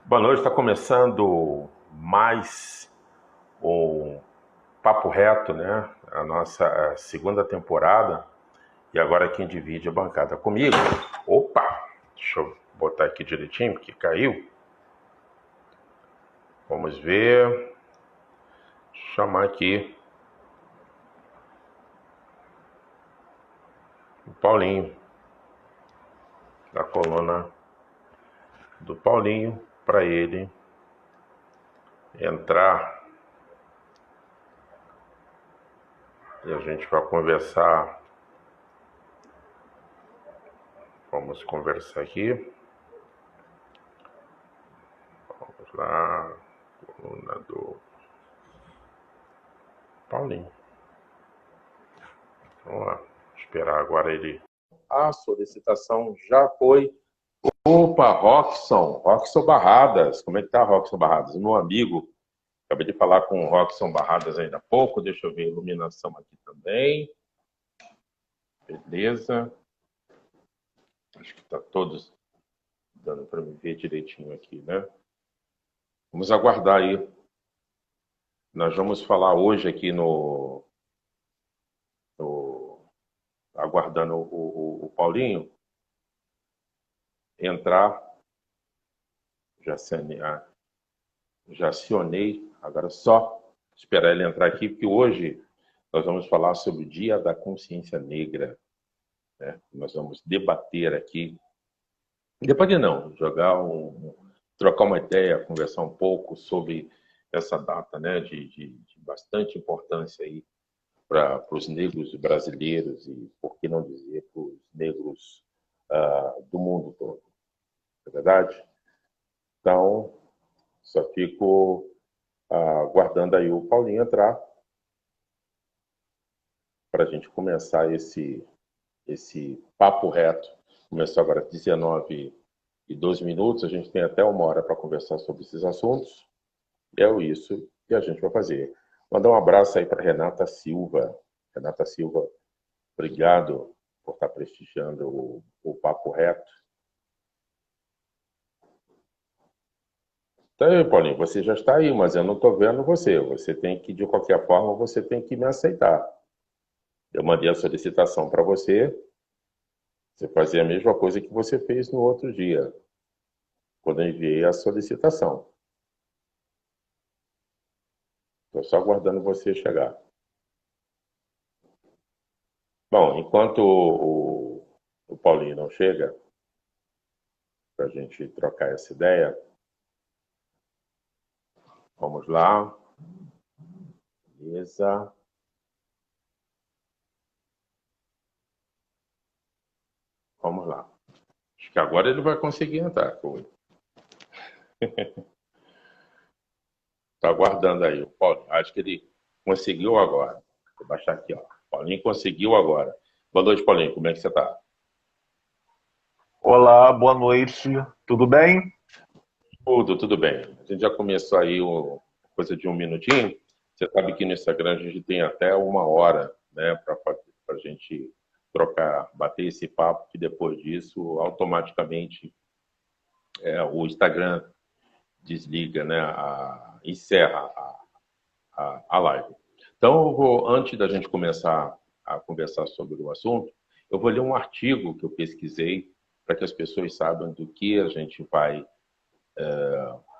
Boa noite, está começando mais um Papo Reto, né? A nossa segunda temporada. E agora quem divide a bancada comigo. Opa! Deixa eu botar aqui direitinho, porque caiu. Vamos ver. Deixa eu chamar aqui o Paulinho, da coluna do Paulinho, para ele entrar e a gente vai conversar. Vamos conversar aqui. Vamos lá, coluna do Paulinho. Vamos lá, esperar agora ele. A solicitação já foi. Opa, Rockson Barradas. Como é que tá, Rockson Barradas? Meu amigo, acabei de falar com o Rockson Barradas ainda há pouco. Deixa eu ver a iluminação aqui também. Beleza. Acho que tá todos dando para me ver direitinho aqui, né? Vamos aguardar aí. Nós vamos falar hoje aqui aguardando o Paulinho entrar. Já acionei, agora só esperar ele entrar aqui, porque hoje nós vamos falar sobre o Dia da Consciência Negra, né? Nós vamos debater aqui, debater não, trocar uma ideia, conversar um pouco sobre essa data, né, de bastante importância aí para os negros brasileiros e, por que não dizer, para os negros do mundo todo, não é verdade? Então, só fico aguardando aí o Paulinho entrar para a gente começar esse papo reto. Começou agora às 19h12, a gente tem até 1 hora para conversar sobre esses assuntos. E é isso que a gente vai fazer. Mandar um abraço aí para Renata Silva. Renata Silva, obrigado por estar prestigiando o papo reto. Então, aí, Paulinho, você já está aí, mas eu não estou vendo você. Você tem que, de qualquer forma, você tem que me aceitar. Eu mandei a solicitação para você. Você fazia a mesma coisa que você fez no outro dia, quando eu enviei a solicitação. Estou só aguardando você chegar. Bom, enquanto o Paulinho não chega, para a gente trocar essa ideia, vamos lá. Beleza. Vamos lá. Acho que agora ele vai conseguir entrar. Está aguardando aí o Paulinho. Acho que ele conseguiu agora. Vou baixar aqui, ó. Paulinho conseguiu agora. Boa noite, Paulinho. Como é que você está? Olá, boa noite. Tudo bem? Tudo bem. A gente já começou aí coisa de 1 minutinho. Você sabe que no Instagram a gente tem até 1 hora, né, para a gente trocar, bater esse papo, que depois disso, automaticamente, o Instagram desliga, né, encerra a live. Então, antes da gente começar a conversar sobre o assunto, eu vou ler um artigo que eu pesquisei para que as pessoas saibam do que a gente vai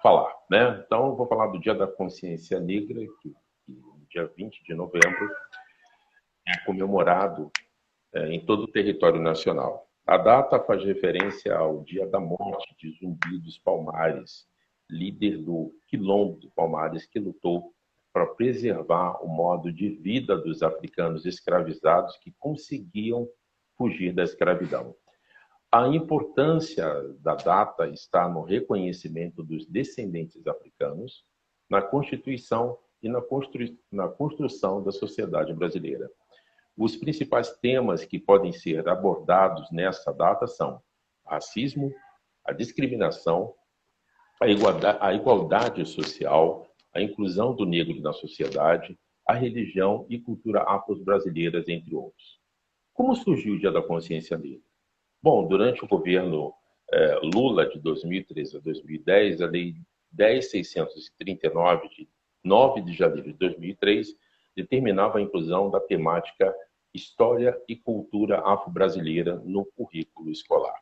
falar, né? Então, eu vou falar do Dia da Consciência Negra, que no dia 20 de novembro é comemorado em todo o território nacional. A data faz referência ao dia da morte de Zumbi dos Palmares, líder do Quilombo dos Palmares, que lutou para preservar o modo de vida dos africanos escravizados que conseguiam fugir da escravidão. A importância da data está no reconhecimento dos descendentes africanos, na Constituição e na construção da sociedade brasileira. Os principais temas que podem ser abordados nessa data são racismo, a discriminação, a igualdade social, a inclusão do negro na sociedade, a religião e cultura afro-brasileiras, entre outros. Como surgiu o Dia da Consciência Negra? Bom, durante o governo Lula, de 2013 a 2010, a Lei 10.639, de 9 de janeiro de 2003, determinava a inclusão da temática História e Cultura Afro-Brasileira no currículo escolar.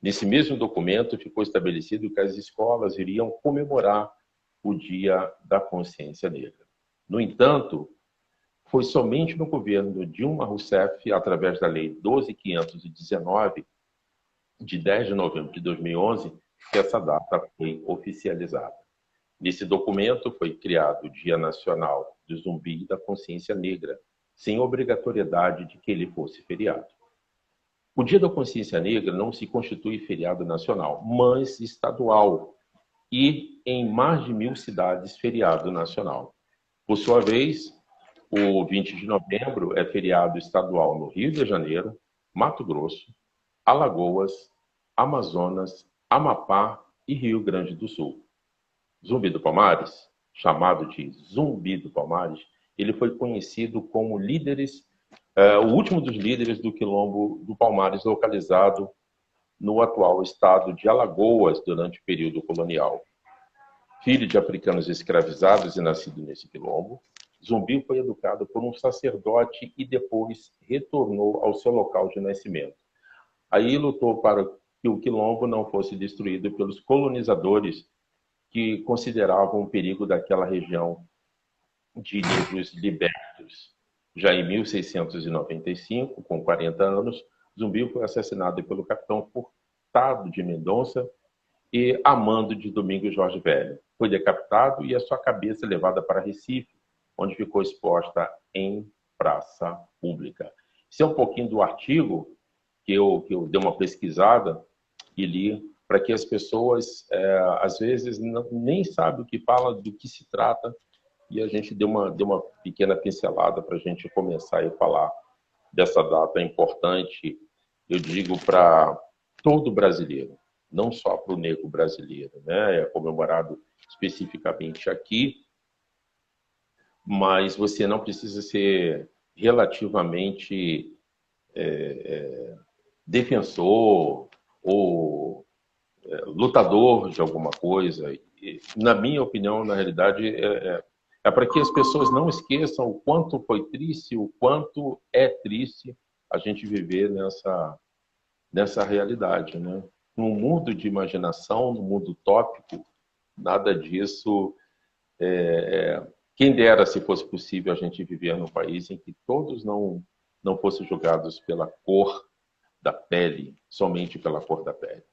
Nesse mesmo documento, ficou estabelecido que as escolas iriam comemorar o Dia da Consciência Negra. No entanto, foi somente no governo Dilma Rousseff, através da Lei 12.519, de 10 de novembro de 2011, que essa data foi oficializada. Nesse documento foi criado o Dia Nacional do Zumbi da Consciência Negra, sem obrigatoriedade de que ele fosse feriado. O Dia da Consciência Negra não se constitui feriado nacional, mas estadual, e em mais de 1.000 cidades feriado nacional. Por sua vez, o 20 de novembro é feriado estadual no Rio de Janeiro, Mato Grosso, Alagoas, Amazonas, Amapá e Rio Grande do Sul. Zumbi do Palmares, chamado de Zumbi do Palmares, ele foi conhecido como o último dos líderes do Quilombo do Palmares, localizado no atual estado de Alagoas durante o período colonial. Filho de africanos escravizados e nascido nesse quilombo, Zumbi foi educado por um sacerdote e depois retornou ao seu local de nascimento. Aí lutou para que o quilombo não fosse destruído pelos colonizadores que consideravam o perigo daquela região de negros libertos. Já em 1695, com 40 anos, Zumbi foi assassinado pelo capitão Furtado de Mendonça e Amando de Domingos Jorge Velho. Foi decapitado e a sua cabeça levada para Recife, onde ficou exposta em praça pública. Isso é um pouquinho do artigo que eu dei uma pesquisada e li, para que as pessoas, às vezes, nem sabem o que fala, do que se trata, e a gente deu uma pequena pincelada para a gente começar a falar dessa data importante, eu digo, para todo brasileiro, não só para o negro brasileiro, né? É comemorado especificamente aqui, mas você não precisa ser relativamente defensor ou lutador de alguma coisa. E, na minha opinião, na realidade, é para que as pessoas não esqueçam o quanto foi triste, o quanto é triste a gente viver nessa realidade, né? Num mundo de imaginação, num mundo utópico, nada disso. Quem dera se fosse possível a gente viver num país em que todos não fossem julgados pela cor da pele, somente pela cor da pele.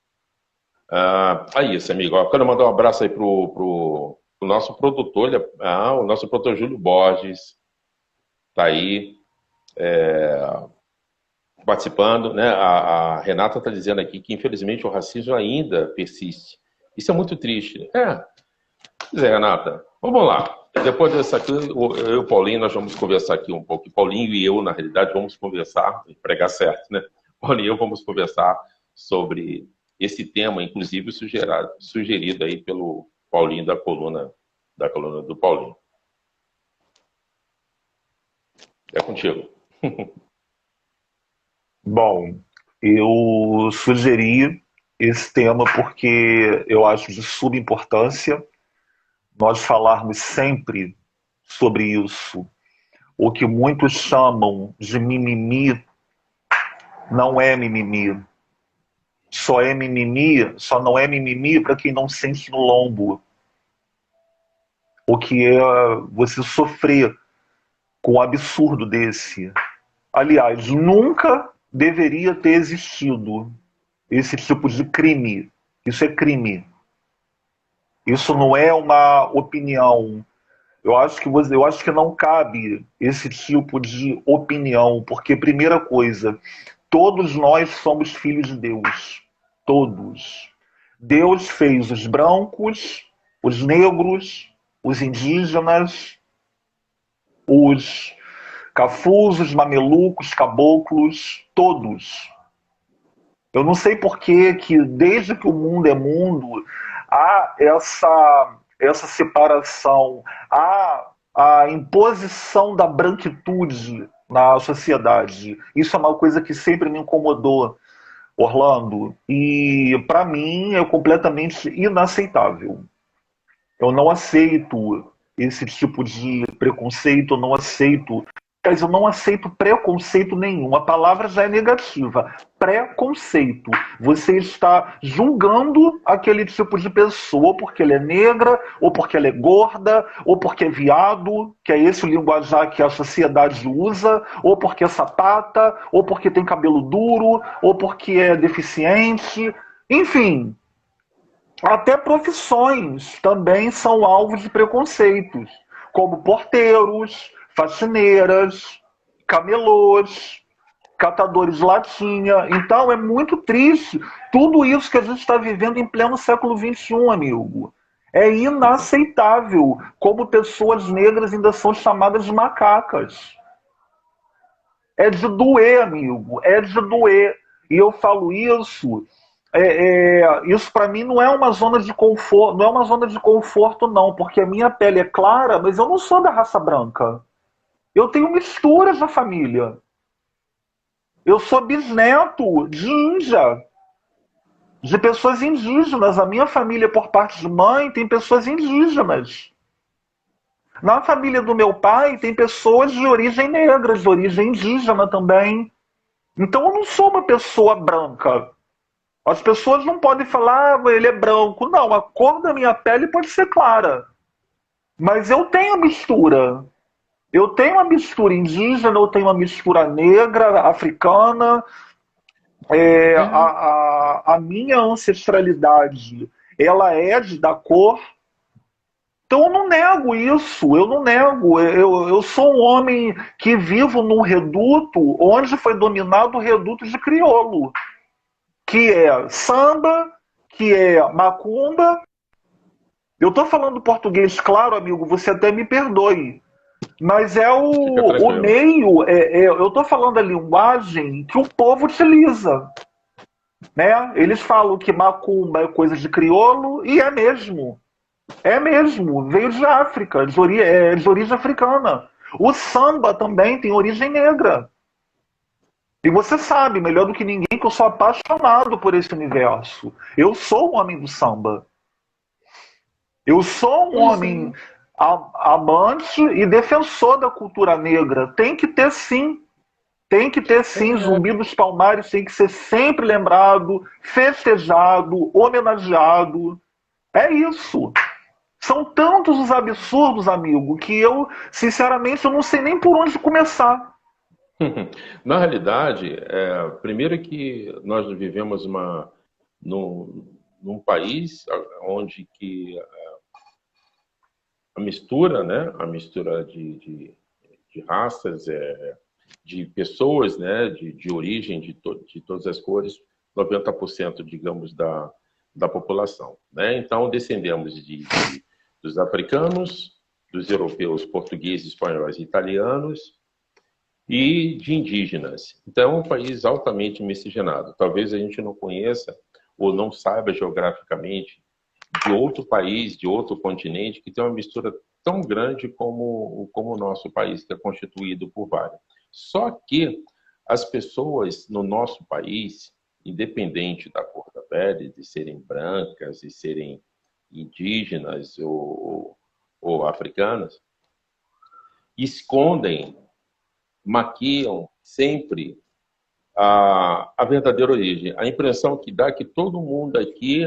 Aí, esse amigo, eu quero mandar um abraço aí pro nosso produtor, o nosso produtor Júlio Borges, tá aí participando, né? A Renata está dizendo aqui que, infelizmente, o racismo ainda persiste. Isso é muito triste. Pois é, Renata, vamos lá. Depois dessa aqui, eu e o Paulinho, nós vamos conversar aqui um pouco. Paulinho e eu, na realidade, vamos conversar, pregar certo, né? Paulinho e eu vamos conversar sobre esse tema, inclusive sugerido aí pelo Paulinho da coluna do Paulinho. É contigo. Bom, eu sugeri esse tema porque eu acho de suma importância nós falarmos sempre sobre isso. O que muitos chamam de mimimi não é mimimi. Só não é mimimi para quem não sente no lombo. O que é você sofrer com um absurdo desse. Aliás, nunca deveria ter existido esse tipo de crime. Isso é crime. Isso não é uma opinião. Eu acho que não cabe esse tipo de opinião, porque, primeira coisa, todos nós somos filhos de Deus. Todos. Deus fez os brancos, os negros, os indígenas, os cafus, os mamelucos, caboclos, todos. Eu não sei por que desde que o mundo é mundo, há essa separação, há a imposição da branquitude na sociedade. Isso é uma coisa que sempre me incomodou, Orlando, e para mim é completamente inaceitável. Eu não aceito esse tipo de preconceito, eu não aceito. Mas eu não aceito preconceito nenhum. A palavra já é negativa. Preconceito. Você está julgando aquele tipo de pessoa ou porque ela é negra, ou porque ela é gorda, ou porque é viado, que é esse o linguajar que a sociedade usa, ou porque é sapata, ou porque tem cabelo duro, ou porque é deficiente. Enfim, até profissões também são alvos de preconceitos, como porteiros, faxineiras, camelôs, catadores de latinha. Então é muito triste tudo isso que a gente está vivendo em pleno século XXI, amigo. É inaceitável como pessoas negras ainda são chamadas de macacas. É de doer, amigo. É de doer. E eu falo isso. Isso para mim não é uma zona de conforto, não é uma zona de conforto, não, porque a minha pele é clara, mas eu não sou da raça branca. Eu tenho misturas na família. Eu sou bisneto de índia, de pessoas indígenas. A minha família, por parte de mãe, tem pessoas indígenas. Na família do meu pai, tem pessoas de origem negra, de origem indígena também. Então eu não sou uma pessoa branca. As pessoas não podem falar, ah, ele é branco. Não, a cor da minha pele pode ser clara. Mas eu tenho mistura. Eu tenho uma mistura indígena, eu tenho uma mistura negra, africana. A minha ancestralidade, ela é da cor. Então eu não nego isso, eu não nego. Eu sou um homem que vivo num reduto onde foi dominado o reduto de crioulo, que é samba, que é macumba. Eu estou falando português, claro, amigo, você até me perdoe. Mas é Fica o tranquilo. meio, eu estou falando a linguagem que o povo utiliza. Né? Eles falam que macumba é coisa de crioulo, e é mesmo. É mesmo. Veio de África, de origem africana. O samba também tem origem negra. E você sabe, melhor do que ninguém, que eu sou apaixonado por esse universo. Eu sou um homem do samba. Eu sou um Pois homem é. amante e defensor da cultura negra. Tem que ter sim. Tem que ter sim. É, Zumbi dos Palmares tem que ser sempre lembrado, festejado, homenageado. É isso. São tantos os absurdos, amigo, que eu, sinceramente, eu não sei nem por onde começar. Na realidade, primeiro que nós vivemos num país onde que a mistura, né, a mistura de raças, de pessoas, né, de origem de todas as cores, 90%, digamos, da população. Né? Então, descendemos dos africanos, dos europeus, portugueses, espanhóis e italianos, e de indígenas. Então, é um país altamente miscigenado. Talvez a gente não conheça ou não saiba geograficamente de outro país, de outro continente, que tem uma mistura tão grande como o nosso país, que é constituído por vários. Só que as pessoas no nosso país, independente da cor da pele, de serem brancas, de serem indígenas ou africanas, escondem, maquiam sempre a verdadeira origem. A impressão que dá é que todo mundo aqui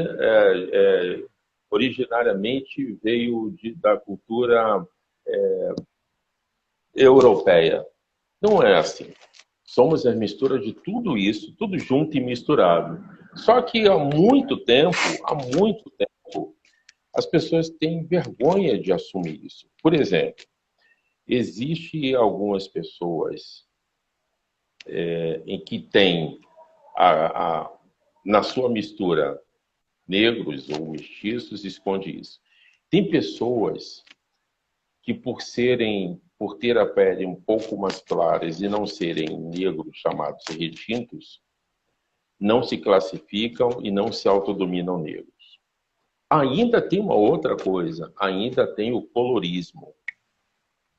originariamente veio da cultura europeia. Não é assim. Somos a mistura de tudo isso, tudo junto e misturado. Só que há muito tempo, as pessoas têm vergonha de assumir isso. Por exemplo, existe algumas pessoas em que tem na sua mistura negros ou mestiços, esconde isso. Tem pessoas que por ter a pele um pouco mais claras e não serem negros chamados retintos, não se classificam e não se autodominam negros. Ainda tem uma outra coisa, ainda tem o colorismo.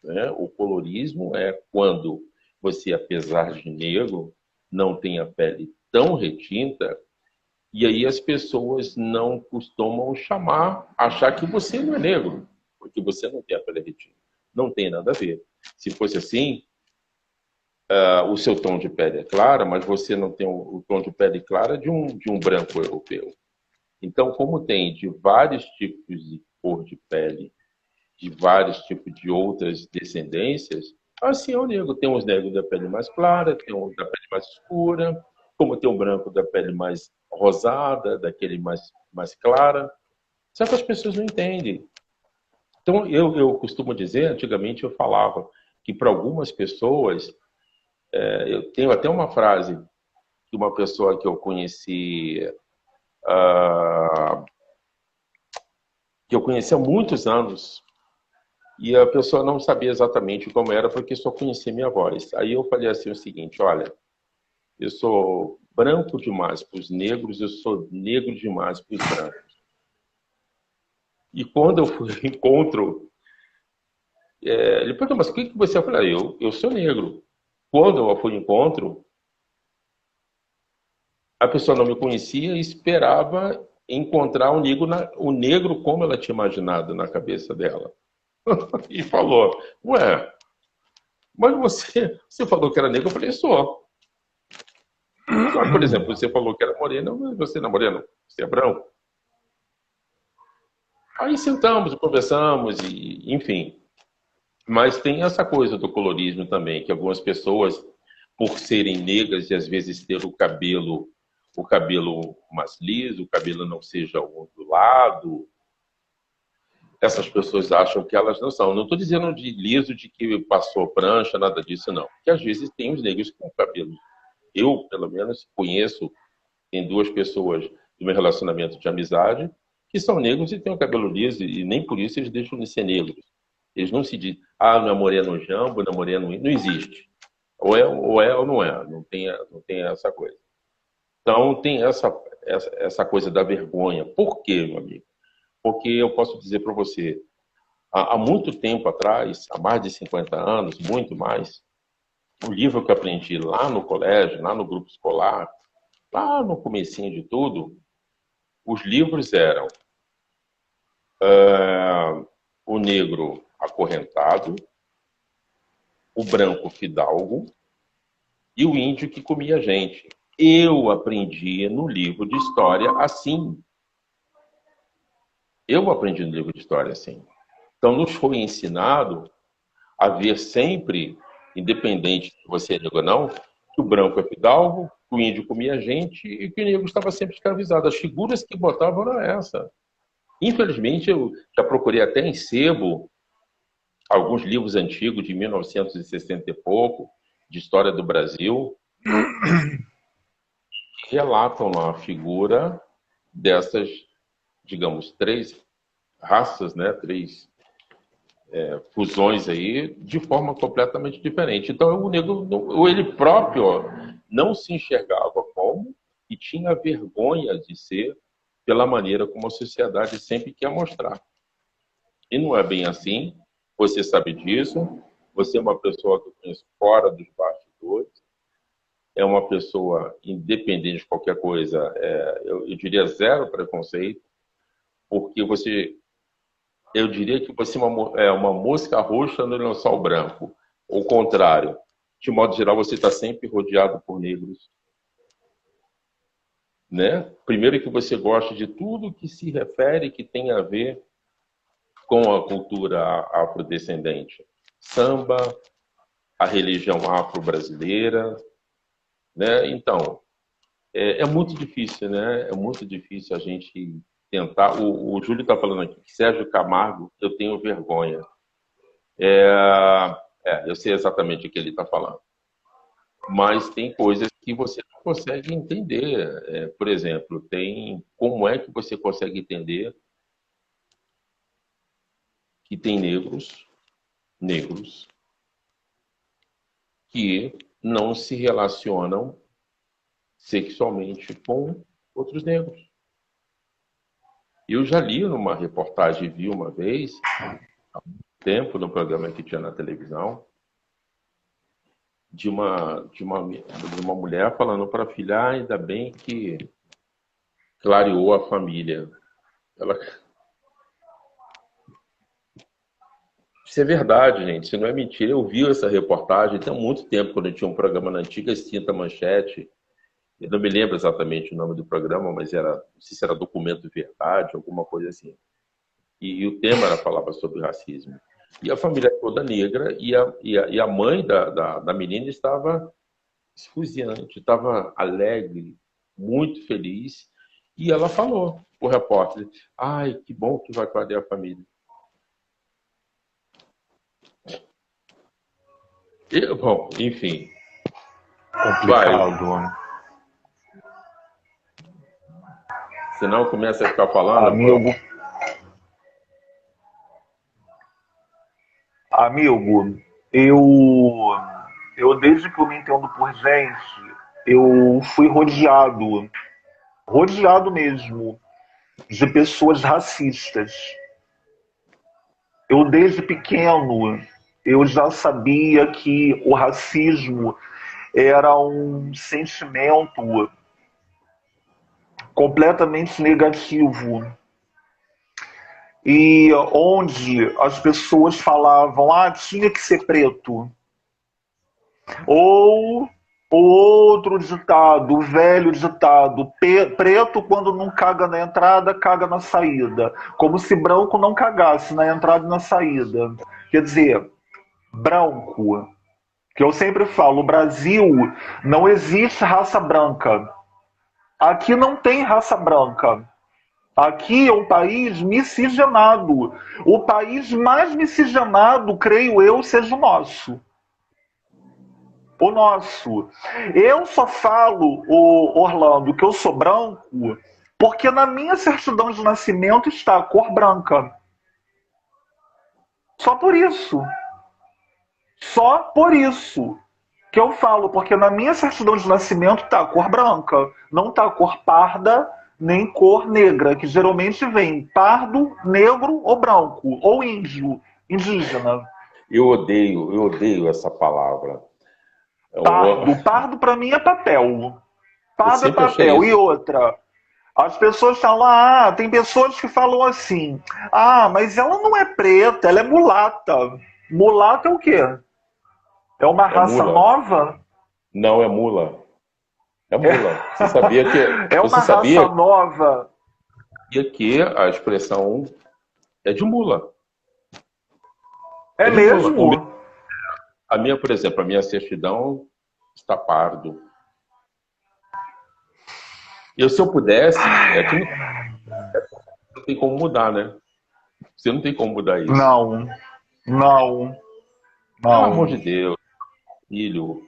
Né? O colorismo é quando você, apesar de negro, não tem a pele tão retinta, e aí as pessoas não costumam achar que você não é negro, porque você não tem a pele retinta. Não tem nada a ver. Se fosse assim, o seu tom de pele é clara, mas você não tem o tom de pele clara de um branco europeu. Então, como tem de vários tipos de cor de pele, de vários tipos de outras descendências, assim é o negro. Tem os negros da pele mais clara, tem os da pele mais escura, como tem o branco da pele mais rosada, daquele mais clara. Só que as pessoas não entendem. Então, eu costumo dizer, antigamente eu falava que para algumas pessoas, eu tenho até uma frase de uma pessoa que eu conheci, que eu conheci há muitos anos, e a pessoa não sabia exatamente como era, porque só conhecia minha voz. Aí eu falei assim o seguinte: olha, eu sou branco demais para os negros, eu sou negro demais para os brancos. E quando eu fui ao encontro, ele perguntou, mas o que você é? Eu falei, eu sou negro. Quando eu fui ao encontro, a pessoa não me conhecia e esperava encontrar o negro como ela tinha imaginado na cabeça dela. E falou, ué, mas você falou que era negro? Eu falei, sou. Mas, por exemplo, você falou que era moreno, mas você não é moreno, você é branco. Aí sentamos, conversamos, e enfim. Mas tem essa coisa do colorismo também, que algumas pessoas, por serem negras e às vezes ter o cabelo mais liso, o cabelo não seja ondulado, essas pessoas acham que elas não são. Não estou dizendo de liso, de que passou prancha, nada disso, não. Porque às vezes tem os negros com cabelo. Eu, pelo menos, conheço, tem duas pessoas do meu relacionamento de amizade que são negros e têm o cabelo liso, e nem por isso eles deixam de ser negros. Eles não se dizem, não é moreno jambo, não é moreno... Não existe. Ou é ou não é. Não tem essa coisa. Então, tem essa coisa da vergonha. Por quê, meu amigo? Porque eu posso dizer para você, há muito tempo atrás, há mais de 50 anos, muito mais, o livro que eu aprendi lá no colégio, lá no grupo escolar, lá no comecinho de tudo, os livros eram o negro acorrentado, o branco fidalgo e o índio que comia gente. Eu aprendi no livro de história assim. Eu aprendi no livro de história assim. Então, nos foi ensinado a ver sempre, independente se você é negro ou não, que o branco é fidalgo, que o índio comia gente e que o negro estava sempre escravizado. As figuras que botavam eram essa. Infelizmente, eu já procurei até em sebo alguns livros antigos de 1960 e pouco, de história do Brasil, que relatam lá a figura dessas, digamos, três raças, né? Três fusões aí, de forma completamente diferente. Então, o negro, ele próprio, não se enxergava como e tinha vergonha de ser pela maneira como a sociedade sempre quer mostrar. E não é bem assim, você sabe disso, você é uma pessoa que eu conheço fora dos bastidores, é uma pessoa independente de qualquer coisa, eu diria zero preconceito, porque eu diria que você é uma mosca roxa no lençol branco. Ou contrário, de modo geral, você está sempre rodeado por negros. Né? Primeiro que você gosta de tudo que se refere, que tem a ver com a cultura afrodescendente. Samba, a religião afro-brasileira. Né? Então, é muito difícil, né? É muito difícil a gente tentar. O Júlio está falando aqui que Sérgio Camargo, eu tenho vergonha. Eu sei exatamente o que ele está falando. Mas tem coisas que você não consegue entender. Por exemplo, como é que você consegue entender que tem negros que não se relacionam sexualmente com outros negros? Eu já li numa reportagem, vi uma vez, há muito tempo, no programa que tinha na televisão, de uma mulher falando para a filha, ainda bem que clareou a família. Ela... Isso é verdade, gente, isso não é mentira. Eu vi essa reportagem tem muito tempo, quando eu tinha um programa na antiga extinta Manchete. Eu não me lembro exatamente o nome do programa, mas era, não sei se era Documento Verdade, alguma coisa assim. E o tema falava sobre racismo. E a família toda negra, e a mãe da menina estava esfuziante, estava alegre, muito feliz. E ela falou para o repórter, ai, que bom que vai clarear a família. Bom, enfim. Complicado. Vai. Senão começa a ficar falando. Amigo, eu desde que eu me entendo por gente, eu fui rodeado mesmo, de pessoas racistas. Eu desde pequeno, eu já sabia que o racismo era um sentimento completamente negativo. E onde as pessoas falavam, tinha que ser preto. Ou o outro ditado, o velho ditado, preto quando não caga na entrada, caga na saída. Como se branco não cagasse na entrada e na saída. Quer dizer, branco, que eu sempre falo, o Brasil não existe raça branca. Aqui não tem raça branca. Aqui é um país miscigenado. O país mais miscigenado, creio eu, seja o nosso. O nosso. Eu só falo, Orlando, que eu sou branco porque na minha certidão de nascimento está a cor branca. Só por isso. Só por isso que eu falo, porque na minha certidão de nascimento está a cor branca. Não está a cor parda, nem cor negra, que geralmente vem pardo, negro ou branco, ou índio, indígena. Eu odeio essa palavra. Pardo para mim é papel. Pardo é papel. Isso. E outra, as pessoas falam, tem pessoas que falam assim, mas ela não é preta, ela é mulata. Mulata é o quê? É uma raça mula. nova? Não, é mula. É mula. Você sabia que... É uma raça nova. E aqui a expressão é de mula. É mesmo? Mula. Por exemplo, a minha certidão está pardo. Se eu pudesse, não tem como mudar, né? Você não tem como mudar isso. Não. Pelo amor de Deus, filho,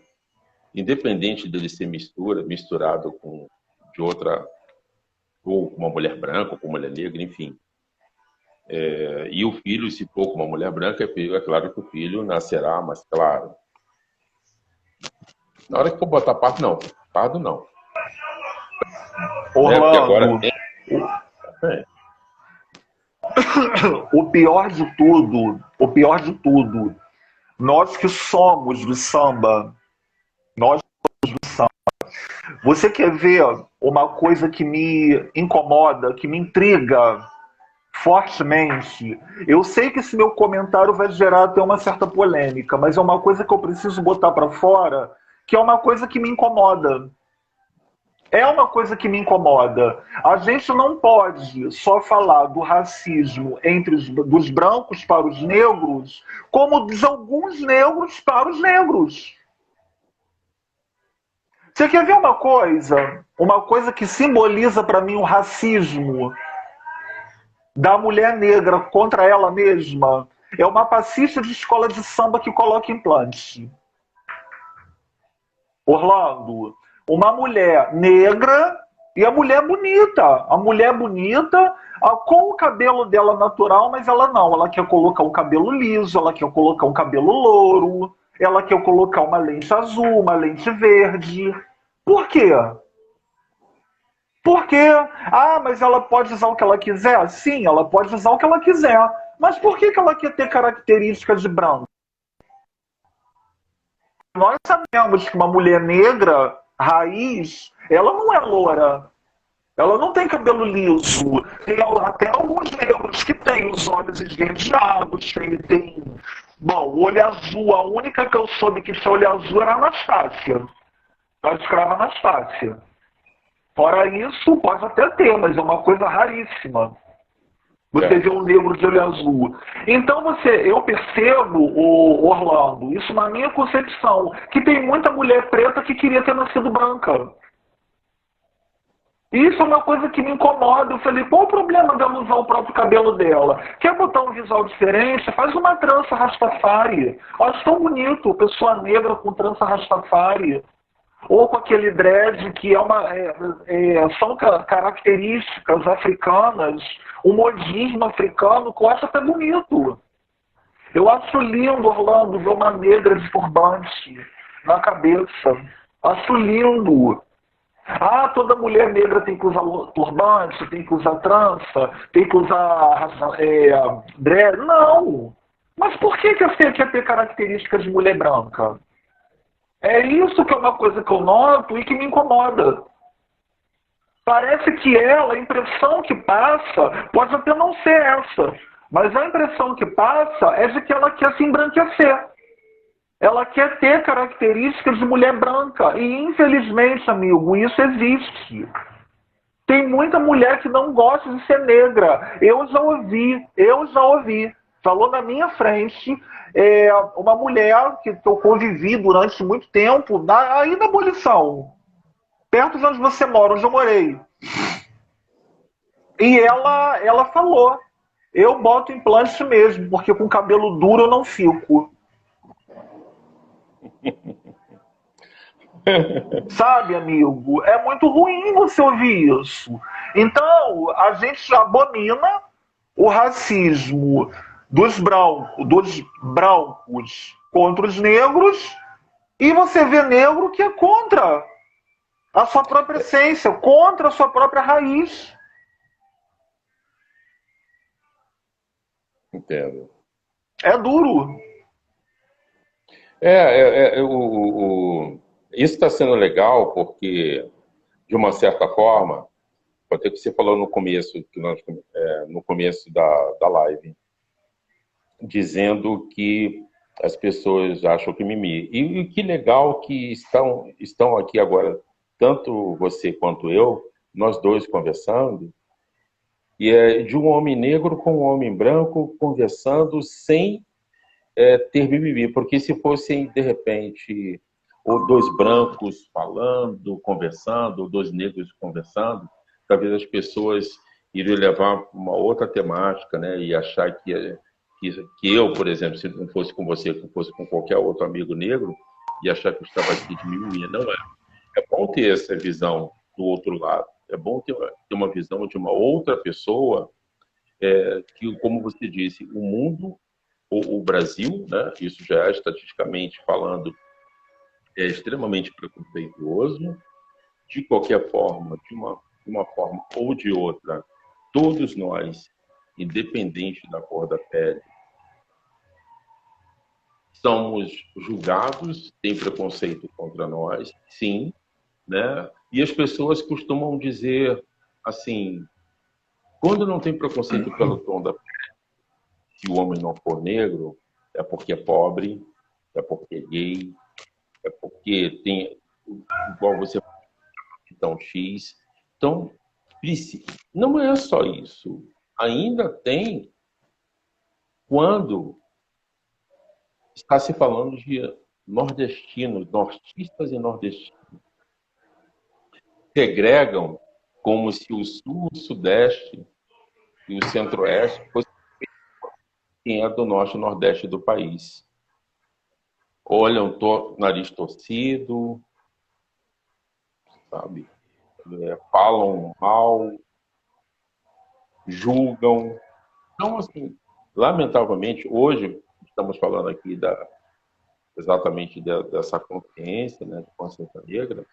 independente dele ser misturado com de outra, ou com uma mulher branca, ou com uma mulher negra, enfim. E o filho, se for com uma mulher branca, é claro que o filho nascerá, mas claro. Na hora que for botar pardo não. Orlando, agora... o pior de tudo, nós que somos do samba, você quer ver uma coisa que me incomoda, que me intriga fortemente? Eu sei que esse meu comentário vai gerar até uma certa polêmica, mas é uma coisa que eu preciso botar para fora, que é uma coisa que me incomoda. É uma coisa que me incomoda. A gente não pode só falar do racismo dos brancos para os negros, como de alguns negros para os negros. Você quer ver uma coisa? Uma coisa que simboliza para mim o racismo da mulher negra contra ela mesma? É uma passista de escola de samba que coloca implante. Orlando, uma mulher negra e a mulher bonita. A mulher bonita com o cabelo dela natural, mas ela não. Ela quer colocar um cabelo liso, ela quer colocar um cabelo louro, ela quer colocar uma lente azul, uma lente verde. Por quê? Por quê? Mas ela pode usar o que ela quiser? Sim, ela pode usar o que ela quiser. Mas por que ela quer ter características de branco? nós sabemos que uma mulher negra, raiz, ela não é loura. Ela não tem cabelo liso. Tem até alguns negros que têm os olhos esverdeados. Bom, o olho azul, a única que eu soube que tinha olho azul era a Anastácia. A escrava Anastácia. Fora isso, pode até ter, mas é uma coisa raríssima. Você vê um negro de olho azul. Então eu percebo, Orlando, isso na minha concepção, que tem muita mulher preta que queria ter nascido branca. Isso é uma coisa que me incomoda. Eu falei, qual o problema dela usar o próprio cabelo dela? Quer botar um visual diferente? Faz uma trança Rastafari. Eu acho tão bonito, pessoa negra com trança Rastafari. Ou com aquele dread que são características africanas, o modismo africano, que eu acho até bonito. Eu acho lindo, Orlando, ver uma negra de turbante na cabeça. Acho lindo. Ah, toda mulher negra tem que usar turbante, tem que usar trança, tem que usar dread. Não! Mas por que você quer ter características de mulher branca? É isso que é uma coisa que eu noto e que me incomoda. Parece que a impressão que passa, pode até não ser essa, mas a impressão que passa é de que ela quer se embranquecer. Ela quer ter características de mulher branca. E, infelizmente, amigo, isso existe. Tem muita mulher que não gosta de ser negra. Eu já ouvi. Falou na minha frente uma mulher que eu convivi durante muito tempo, aí na abolição, perto de onde você mora, onde eu morei. E ela falou, eu boto implante mesmo, porque com cabelo duro eu não fico. Sabe, amigo? É muito ruim você ouvir isso. Então, a gente abomina o racismo dos brancos contra os negros, e você vê negro que é contra a sua própria essência, contra a sua própria raiz. Entendo. É duro. Isso está sendo legal porque, de uma certa forma, até que você falou no começo, no começo da live, dizendo que as pessoas acham que mimimi. E que legal que estão aqui agora, tanto você quanto eu, nós dois conversando, e é de um homem negro com um homem branco conversando sem ter mimimi, porque se fossem, de repente, ou dois brancos falando, conversando, ou dois negros conversando, talvez as pessoas iriam levar uma outra temática, né, e achar que eu, por exemplo, se não fosse com você, que fosse com qualquer outro amigo negro, e achar que eu estava aqui de mimimi. Não é. É bom ter essa visão do outro lado. É bom ter uma visão de uma outra pessoa que, como você disse, o mundo, o Brasil, né, isso já é estatisticamente falando, é extremamente preconceituoso. De qualquer forma, de uma forma ou de outra, todos nós, independente da cor da pele, somos julgados, tem preconceito contra nós, sim, né? E as pessoas costumam dizer assim, quando não tem preconceito pelo tom da pele, se o homem não for negro, é porque é pobre, é porque é gay, é porque tem, igual você falou, então X. Então, não é só isso. Ainda tem quando está se falando de nordestinos, nortistas e nordestinos. Segregam como se o sul, o sudeste e o centro-oeste fossem quem é do norte e nordeste do país. Olham nariz torcido, sabe? Falam mal, julgam. Então, assim, lamentavelmente, hoje estamos falando aqui exatamente dessa consciência, né, de consciência negra.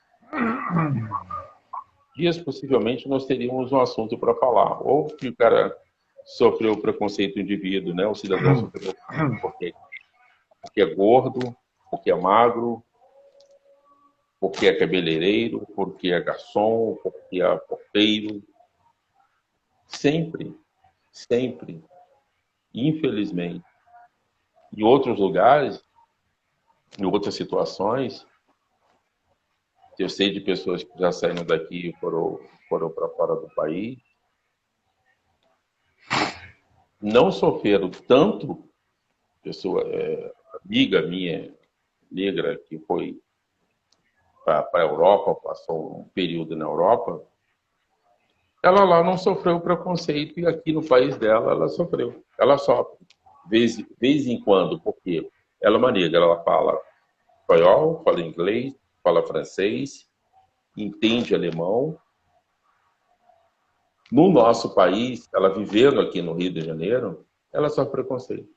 Dias, possivelmente, nós teríamos um assunto para falar. Ou que o cara sofreu preconceito indivíduo, né? O cidadão sofreu porque é gordo, porque é magro, porque é cabeleireiro, porque é garçom, porque é porteiro. Sempre, sempre, infelizmente. Em outros lugares, em outras situações, eu sei de pessoas que já saíram daqui e foram para fora do país, não sofreram tanto, pessoa, amiga minha, negra, que foi para a Europa, passou um período na Europa, ela lá não sofreu preconceito e aqui no país dela ela sofreu. Ela sofre, vez em quando, porque ela é uma negra, ela fala espanhol, fala inglês, fala francês, entende alemão. No nosso país, ela vivendo aqui no Rio de Janeiro, ela sofre preconceito.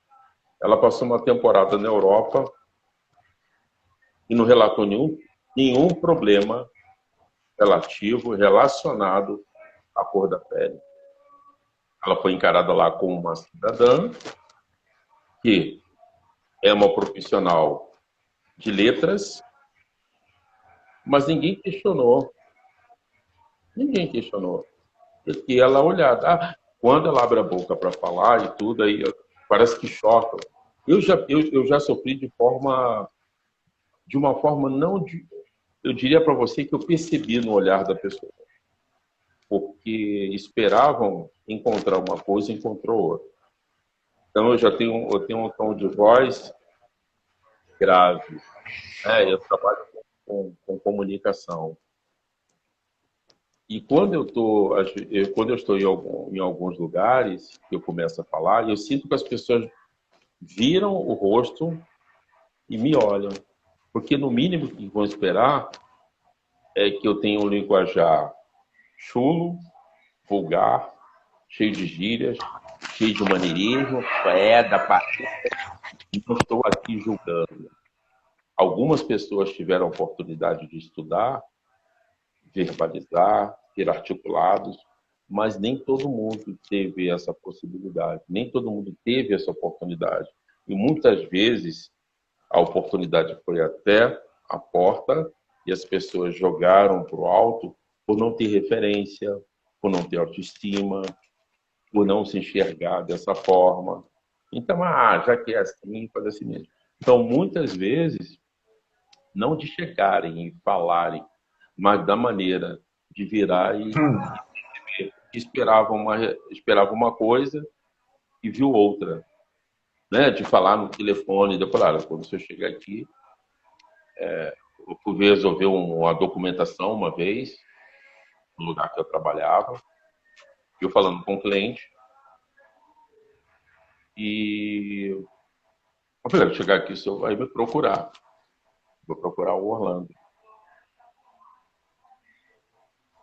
Ela passou uma temporada na Europa e não relatou nenhum problema relativo, relacionado à cor da pele. Ela foi encarada lá como uma cidadã, que é uma profissional de letras, mas ninguém questionou. Ninguém questionou. Porque ela olhada, quando ela abre a boca para falar e tudo, aí parece que choca. Eu já sofri de uma forma não de, eu diria para você que eu percebi no olhar da pessoa, porque esperavam encontrar uma coisa e encontrou outra. Então eu tenho um tom de voz grave, né? Eu trabalho com comunicação. E quando eu estou em alguns lugares, que eu começo a falar, eu sinto que as pessoas viram o rosto e me olham. Porque no mínimo que vão esperar é que eu tenha um linguajar chulo, vulgar, cheio de gírias, cheio de maneirismo, da parte. Não estou aqui julgando. Algumas pessoas tiveram a oportunidade de estudar, verbalizar, ter articulados, mas nem todo mundo teve essa possibilidade, nem todo mundo teve essa oportunidade. E muitas vezes a oportunidade foi até a porta e as pessoas jogaram para o alto por não ter referência, por não ter autoestima, por não se enxergar dessa forma. Então, já que é assim, faz assim mesmo. Então, muitas vezes, não de chegarem e falarem, mas da maneira de virar e esperava uma coisa e viu outra, né? De falar no telefone, de falar, quando você chegar aqui, eu fui resolver uma documentação uma vez, no lugar que eu trabalhava, eu falando com o cliente, e eu falei, vou chegar aqui, o senhor vai me procurar. Vou procurar o Orlando.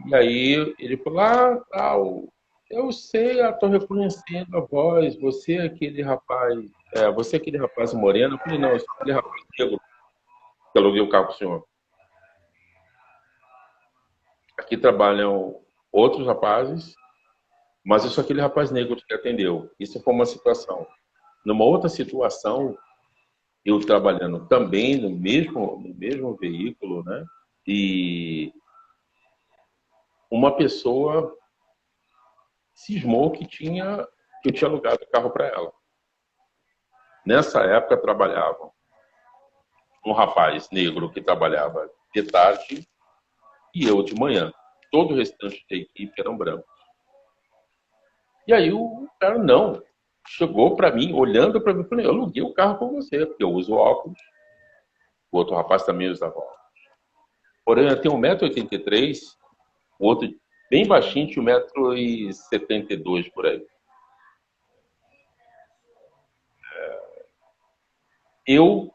E aí ele falou, tal, eu sei, estou reconhecendo a voz, você é aquele rapaz moreno? Eu falei, não, eu sou aquele rapaz negro que aluguei o carro para o senhor. Aqui trabalham outros rapazes, mas eu sou aquele rapaz negro que atendeu. Isso foi uma situação. Numa outra situação, eu trabalhando também no mesmo veículo, né? E uma pessoa cismou que eu tinha alugado o carro para ela. Nessa época trabalhava um rapaz negro que trabalhava de tarde e eu de manhã. Todo o restante da equipe eram brancos. E aí o cara não chegou para mim, olhando para mim, falei, eu aluguei o carro com você, porque eu uso óculos. O outro rapaz também usava óculos. Porém, eu tenho 1,83 m, o outro bem baixinho, tinha 1,72 m por aí. Eu,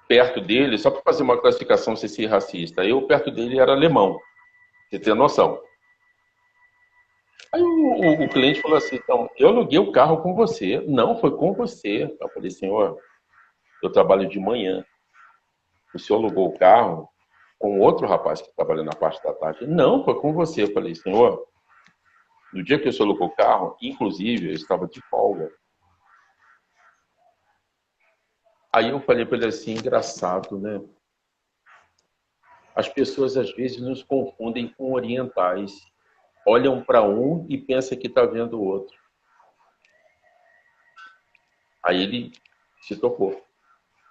perto dele, só para fazer uma classificação sem ser racista, eu perto dele era alemão, você tem noção. Aí o cliente falou assim, então, eu aluguei o carro com você. Não, foi com você. Eu falei, senhor, eu trabalho de manhã. O senhor alugou o carro com outro rapaz que trabalha na parte da tarde. Não, foi com você. Eu falei, senhor, no dia que o senhor alugou o carro, inclusive, eu estava de folga. Aí eu falei para ele assim, engraçado, né? as pessoas às vezes nos confundem com orientais. Olham para um e pensam que está vendo o outro. Aí ele se tocou.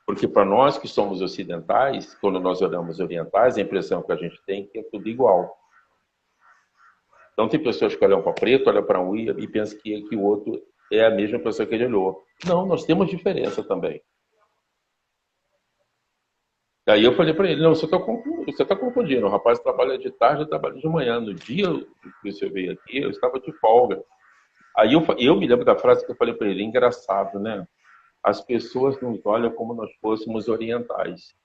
Porque para nós que somos ocidentais, quando nós olhamos orientais, a impressão que a gente tem é que é tudo igual. Então tem pessoas que olham para preto, olham para um e pensam que o outro é a mesma pessoa que ele olhou. Não, nós temos diferença também. Aí eu falei para ele, não, você está confundindo, o rapaz trabalha de tarde, eu trabalho de manhã. No dia que você veio aqui, eu estava de folga. Aí eu me lembro da frase que eu falei para ele, engraçado, né? As pessoas nos olham como nós fôssemos orientais.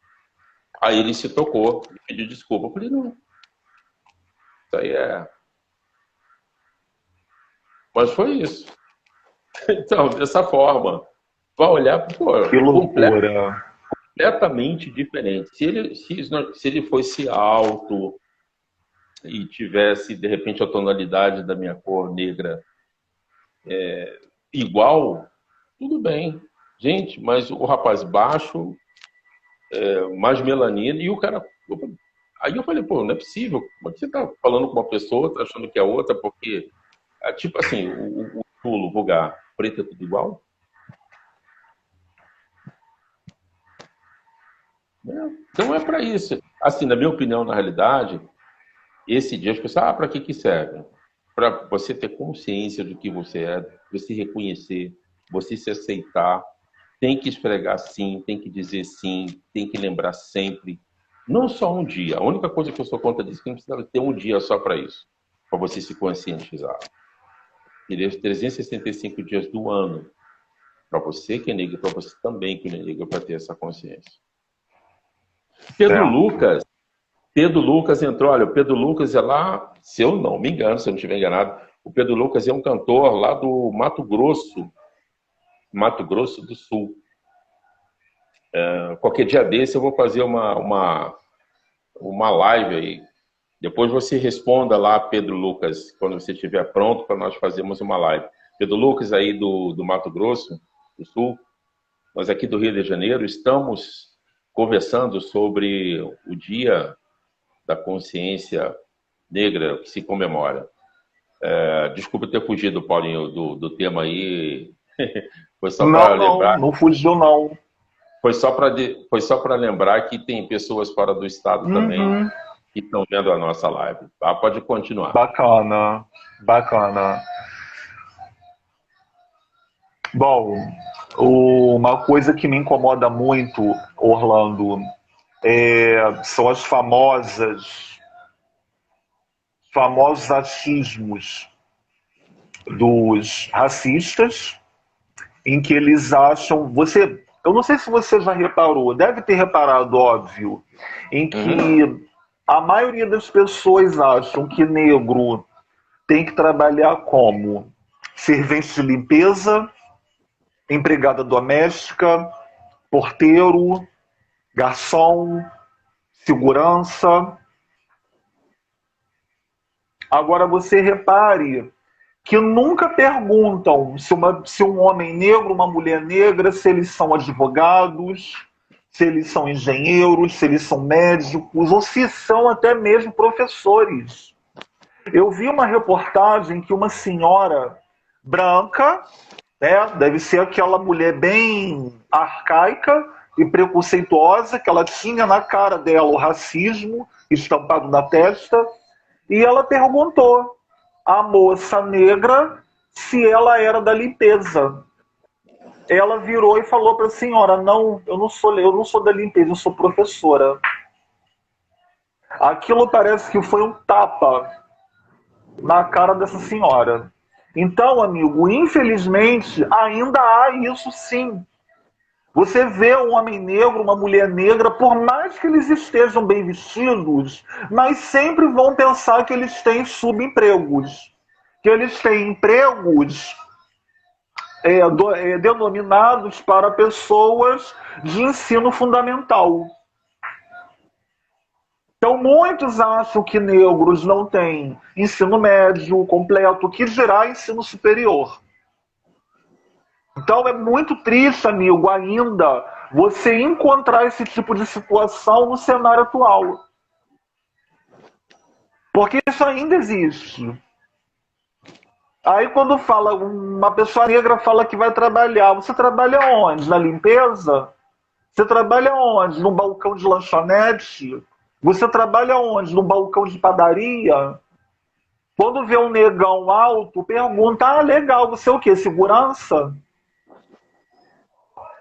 Aí ele se tocou, pediu desculpa. Eu falei, não, isso aí é... Mas foi isso. Então, dessa forma, vai olhar, pô, Que loucura. completamente diferente. Se ele fosse alto e tivesse, de repente, a tonalidade da minha cor negra igual, tudo bem. Gente, mas o rapaz baixo, mais melanina, e o cara... Aí eu falei, pô, não é possível. Como é que você tá falando com uma pessoa, tá achando que é outra, porque... tipo assim, o tulo vulgar, preto é tudo igual? Então é para isso. Assim, na minha opinião, na realidade, esse dia as pessoas, para que serve? Para você ter consciência do que você é, você reconhecer, você se aceitar, tem que esfregar sim, tem que dizer sim, tem que lembrar sempre. Não só um dia. A única coisa que eu sou contra disso é que não precisa ter um dia só para isso, para você se conscientizar. Teria os 365 dias do ano, para você que é negro, para você também que é negro, para ter essa consciência. Pedro Lucas entrou, olha, o Pedro Lucas é lá, se eu não me engano, se eu não estiver enganado, o Pedro Lucas é um cantor lá do Mato Grosso do Sul. Qualquer dia desse eu vou fazer uma live aí. Depois você responda lá, Pedro Lucas, quando você estiver pronto para nós fazermos uma live. Pedro Lucas aí do Mato Grosso do Sul, nós aqui do Rio de Janeiro estamos conversando sobre o Dia da Consciência Negra que se comemora. Desculpa ter fugido, Paulinho, do tema aí. Foi só para lembrar. Não fugiu, não. Foi só para lembrar que tem pessoas fora do estado também que estão vendo a nossa live. Tá? Pode continuar. Bacana, bacana. Bom, uma coisa que me incomoda muito, Orlando, são os famosos achismos dos racistas, em que eles acham... eu não sei se você já reparou, deve ter reparado, óbvio, em que a maioria das pessoas acham que negro tem que trabalhar como servente de limpeza, empregada doméstica, porteiro, garçom, segurança. Agora você repare que nunca perguntam se um homem negro, uma mulher negra, se eles são advogados, se eles são engenheiros, se eles são médicos, ou se são até mesmo professores. Eu vi uma reportagem que uma senhora branca, né, deve ser aquela mulher bem arcaica e preconceituosa, que ela tinha na cara dela o racismo estampado na testa, e ela perguntou à moça negra se ela era da limpeza. Ela virou e falou para a senhora: não, eu não sou da limpeza, eu sou professora. Aquilo parece que foi um tapa na cara dessa senhora. Então, amigo, infelizmente, ainda há isso sim. Você vê um homem negro, uma mulher negra, por mais que eles estejam bem vestidos, mas sempre vão pensar que eles têm subempregos. Que eles têm empregos denominados para pessoas de ensino fundamental. Então, muitos acham que negros não têm ensino médio completo, que dirá ensino superior. Então, é muito triste, amigo, ainda você encontrar esse tipo de situação no cenário atual. isso ainda existe. Aí quando fala, uma pessoa negra fala que vai trabalhar, você trabalha onde? Na limpeza? Você trabalha onde? No balcão de lanchonete? Você trabalha onde? No balcão de padaria? Quando vê um negão alto, pergunta, ah, legal, você é o quê? Segurança?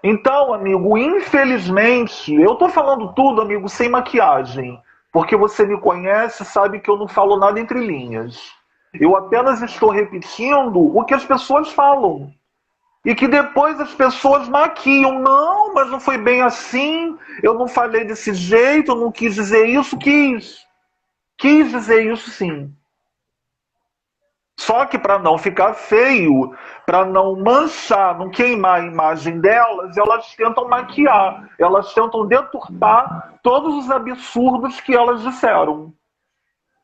Então, amigo, infelizmente, eu tô falando tudo, amigo, sem maquiagem, porque você me conhece, sabe que eu não falo nada entre linhas. Eu apenas estou repetindo o que as pessoas falam. E que depois as pessoas maquiam. Não, mas não foi bem assim, eu não falei desse jeito, eu não quis dizer isso, quis. Quis dizer isso sim. Só que para não ficar feio, para não manchar, não queimar a imagem delas, elas tentam maquiar, elas tentam deturpar todos os absurdos que elas disseram.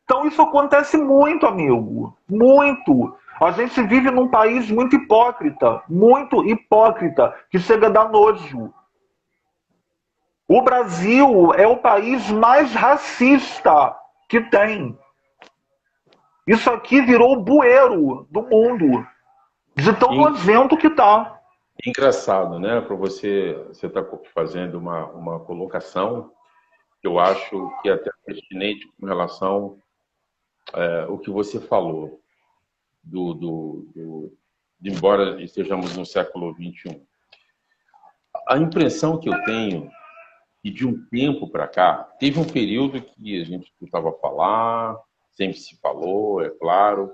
Então isso acontece muito, amigo. Muito. A gente vive num país muito hipócrita, que chega a dar nojo. O Brasil é o país mais racista que tem. Isso aqui virou o bueiro do mundo, de tão nojento que tá. Engraçado, né? Para você tá fazendo uma colocação que eu acho que é até pertinente com relação ao que você falou, de embora estejamos no século XXI. A impressão que eu tenho, e de um tempo para cá, teve um período que a gente escutava falar, sempre se falou, é claro,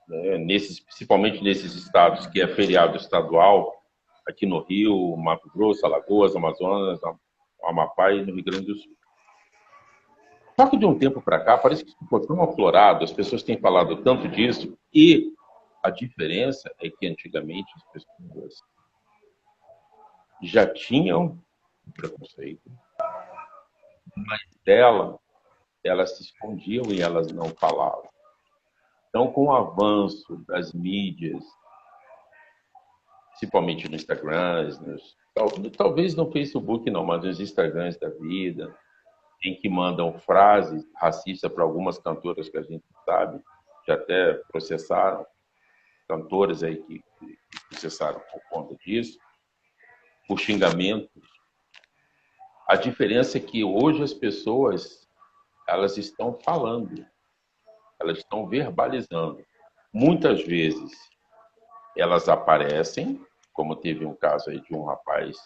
né, principalmente nesses estados que é feriado estadual, aqui no Rio, Mato Grosso, Alagoas, Amazonas, Amapá e no Rio Grande do Sul. Só que de um tempo para cá, parece que ficou tão aflorado, as pessoas têm falado tanto disso, e a diferença é que antigamente as pessoas já tinham preconceito, mas elas se escondiam e elas não falavam. Então, com o avanço das mídias, principalmente no Instagram, talvez no Facebook não, mas nos Instagrams da vida, em que mandam frases racistas para algumas cantoras que a gente sabe, já até processaram, cantoras aí que processaram por conta disso, por xingamentos. A diferença é que hoje as pessoas, elas estão falando, elas estão verbalizando. Muitas vezes elas aparecem, como teve um caso aí de um rapaz,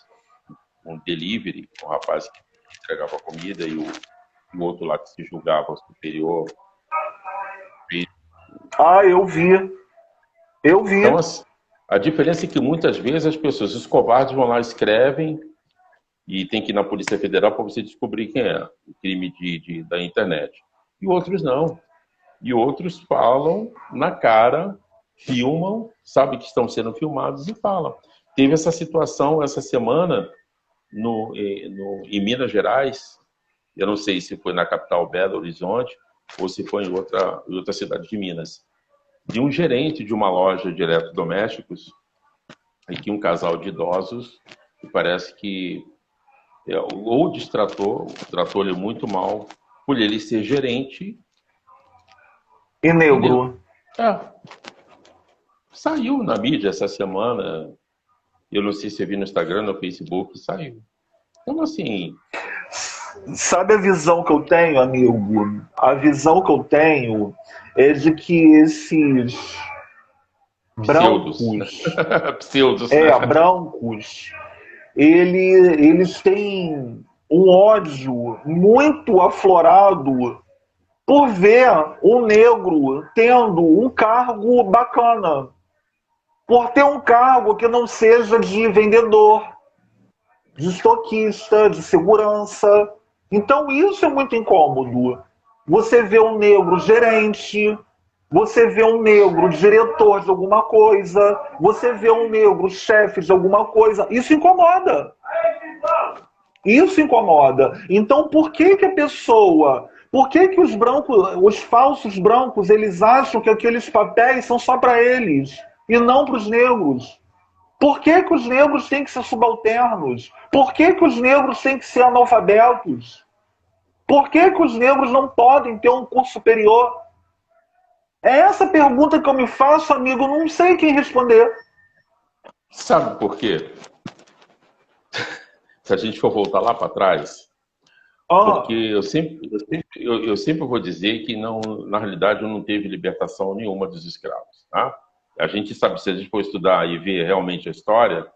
um delivery, um rapaz que entregava comida e o outro lá que se julgava superior. Ah, eu vi. Eu vi. Então, a diferença é que muitas vezes as pessoas, os covardes vão lá, escrevem e tem que ir na Polícia Federal para você descobrir quem é, o crime da internet. E outros não. E outros falam na cara, filmam, sabem que estão sendo filmados e falam. Teve essa situação essa semana em Minas Gerais, eu não sei se foi na capital Belo Horizonte ou se foi em outra cidade de Minas, de um gerente de uma loja de eletrodomésticos, em que um casal de idosos, que parece que ou tratou ele muito mal, por ele ser gerente. E negro. Saiu na mídia essa semana, eu não sei se eu vi no Instagram, no Facebook, saiu. Então, assim... Sabe a visão que eu tenho, amigo? A visão que eu tenho é de que esses brancos... Pseudos, brancos, eles têm um ódio muito aflorado por ver um negro tendo um cargo bacana, por ter um cargo que não seja de vendedor, de estoquista, de segurança. Então isso é muito incômodo. Você vê um negro gerente, você vê um negro diretor de alguma coisa, você vê um negro chefe de alguma coisa, isso incomoda. Isso incomoda. Então por que a pessoa... Por que os brancos, os falsos brancos, eles acham que aqueles papéis são só para eles e não para os negros? Por que os negros têm que ser subalternos? Por que os negros têm que ser analfabetos? Por que que os negros não podem ter um curso superior? É essa pergunta que eu me faço, amigo, não sei quem responder. Sabe por quê? Se a gente for voltar lá para trás, porque Ah, eu sempre vou dizer que não, na realidade não teve libertação nenhuma dos escravos, tá? A gente sabe, se a gente for estudar e ver realmente a história,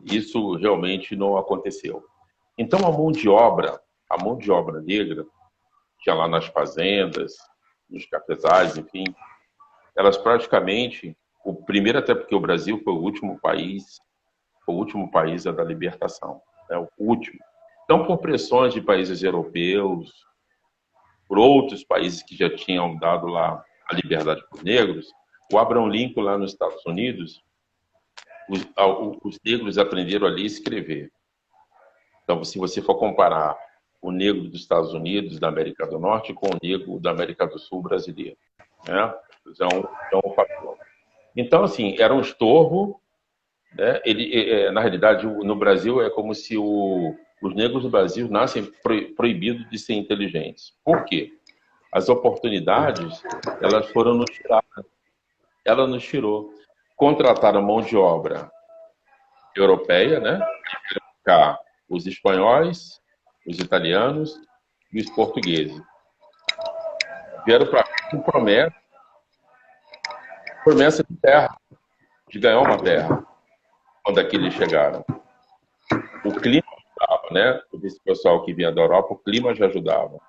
isso realmente não aconteceu. Então a mão de obra negra, que é lá nas fazendas, nos cafezais, enfim, elas praticamente, o primeiro até porque o Brasil foi o último país a da libertação, né? O último. Então, por pressões de países europeus, por outros países que já tinham dado lá a liberdade para os negros, o Abraham Lincoln lá nos Estados Unidos, os negros aprenderam ali a escrever. Então, se você for comparar o negro dos Estados Unidos, da América do Norte, com o negro da América do Sul brasileiro, né? É um fator. Então, assim, era um estorvo, né? Na realidade, no Brasil é como se os negros do Brasil nascem proibidos de ser inteligentes. Por quê? As oportunidades, elas foram nos tiradas. Ela nos tirou. Contrataram mão de obra europeia, né? Cá, os espanhóis, os italianos e os portugueses. Vieram para cá com promessa de terra, de ganhar uma terra, quando aqui eles chegaram. O clima ajudava, né? Esse pessoal que vinha da Europa, o clima já ajudava.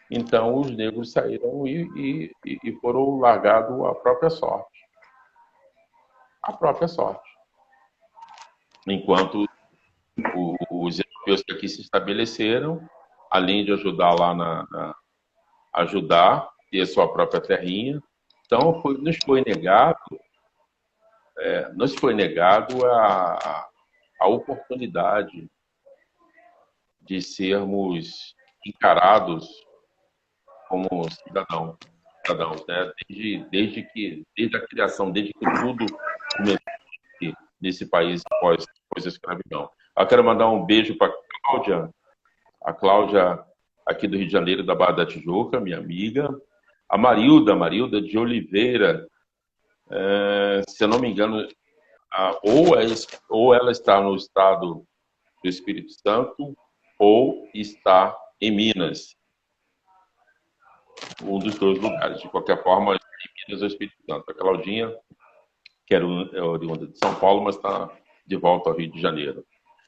Então, os negros saíram e foram largados à própria sorte. À própria sorte. Enquanto os europeus que aqui se estabeleceram, além de ajudar lá ajudar, ter a sua própria terrinha, então nos foi negado a oportunidade de sermos encarados como cidadãos, né? Desde a criação, desde que tudo começou aqui nesse país pós a escravidão. Eu quero mandar um beijo para a Cláudia aqui do Rio de Janeiro, da Barra da Tijuca, minha amiga. A Marilda de Oliveira, se eu não me engano, ou ela está no estado do Espírito Santo ou está em Minas, um dos dois lugares. De qualquer forma, em Minas ou Espírito Santo. A Claudinha, que é oriunda de São Paulo, mas está de volta ao Rio de Janeiro.